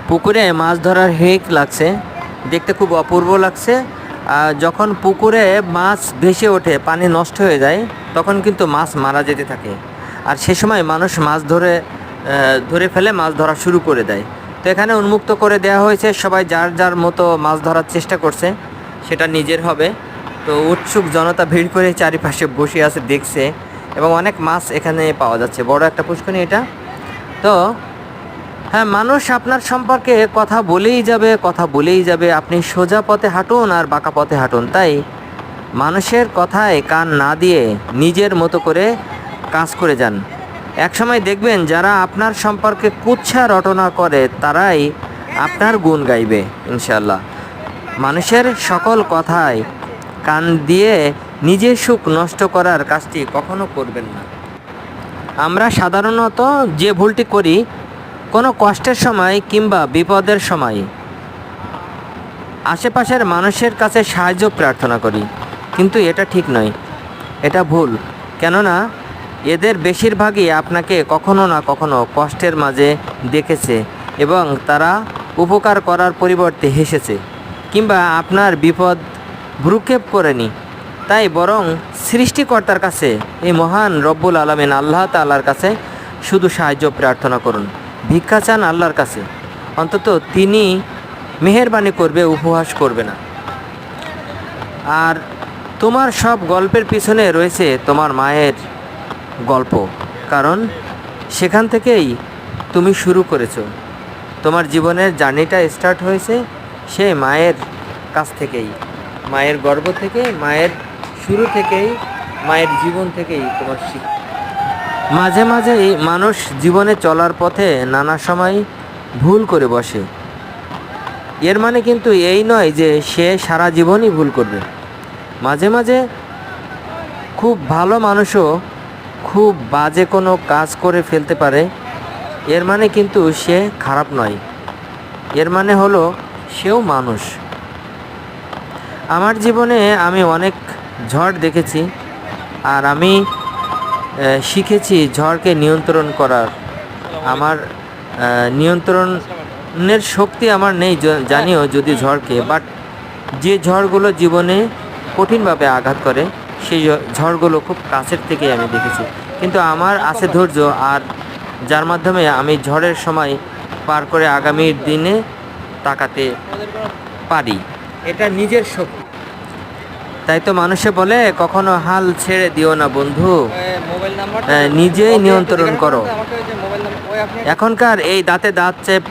পুকুরে মাছ ধরার হেক লাগছে, দেখতে খুব অপূর্ব লাগছে। আর যখন পুকুরে মাছ ভেসে ওঠে, পানি নষ্ট হয়ে যায়, তখন কিন্তু মাছ মারা যেতে থাকে। আর সে সময় মানুষ মাছ ধরে ফেলে, মাছ ধরা শুরু করে দেয়। তো এখানে উন্মুক্ত করে দেওয়া হয়েছে, সবাই যার যার মতো মাছ ধরার চেষ্টা করছে, সেটা নিজের হবে। তো উৎসুক জনতা ভিড় করে চারিপাশে বসে আছে, দেখছে, এবং অনেক মাছ এখানে পাওয়া যাচ্ছে। বড় একটা পুষ্করিণী এটা। তো হ্যাঁ, মানুষ আপনার সম্পর্কে কথা বলেই যাবে, কথা বলেই যাবে। আপনি সোজা পথে হাঁটুন আর বাঁকা পথে হাঁটুন। তাই মানুষের কথায় কান না দিয়ে নিজের মতো করে কাজ করে যান। একসময় দেখবেন যারা আপনার সম্পর্কে কুৎসা রটনা করে তারাই আপনার গুণ গাইবে ইনশাল্লাহ। মানুষের সকল কথায় কান দিয়ে নিজের সুখ নষ্ট করার কাজটি কখনো করবেন না। আমরা সাধারণত যে ভুলটি করি, কোনো কষ্টের সময় কিংবা বিপদের সময় আশেপাশের মানুষের কাছে সাহায্য প্রার্থনা করি, কিন্তু এটা ঠিক নয়, এটা ভুল। কেননা এদের বেশিরভাগই আপনাকে কখনো না কখনো কষ্টের মাঝে দেখেছে এবং তারা উপকার করার পরিবর্তে হেসেছে, কিংবা আপনার বিপদ ভ্রুক্ষেপ করেনি। তাই বরং সৃষ্টিকর্তার কাছে, এই মহান রব্বুল আলামিন আল্লাহ তাআলার কাছে শুধু সাহায্য প্রার্থনা করুন, ভিক্ষা চান আল্লাহর কাছে। অন্তত তিনি মেহেরবানি করবে, উপহাস করবে না। আর তোমার সব গল্পের পিছনে রয়েছে তোমার মায়ের গল্প, কারণ সেখান থেকেই তুমি শুরু করেছো। তোমার জীবনের জার্নিটা স্টার্ট হয়েছে সেই মায়ের কাছ থেকেই, মায়ের গর্ভ থেকে, মায়ের শুরু থেকেই, মায়ের জীবন থেকেই তোমার শিক্ষা। মাঝে মাঝেই মানুষ জীবনে চলার পথে নানা সময় ভুল করে বসে। এর মানে কিন্তু এই নয় যে সে সারা জীবনই ভুল করবে। মাঝে মাঝে খুব ভালো মানুষও খুব বাজে কোনো কাজ করে ফেলতে পারে। এর মানে কিন্তু সে খারাপ নয়, এর মানে হলো সেও মানুষ। আমার জীবনে আমি অনেক ঝড় দেখেছি, আর আমি শিখেছি ঝড়কে নিয়ন্ত্রণ করার। আমার নিয়ন্ত্রণের শক্তি আমার নেই জানিও যদি ঝড়কে, বাট যে ঝড়গুলো জীবনে কঠিনভাবে আঘাত করে সেই ঝড়গুলো খুব কাছের থেকেই আমি দেখেছি। কিন্তু আমার আছে ধৈর্য, আর যার মাধ্যমে আমি ঝড়ের সময় পার করে আগামীর দিনে তাকাতে পারি। এটা নিজের শক্তি। তাই তো মানুষে বলে কখনো হাল ছেড়ে দিও না বন্ধু, নিজেই নিয়ন্ত্রণ করো। এখনকার এই দাঁতে দাঁত চেপ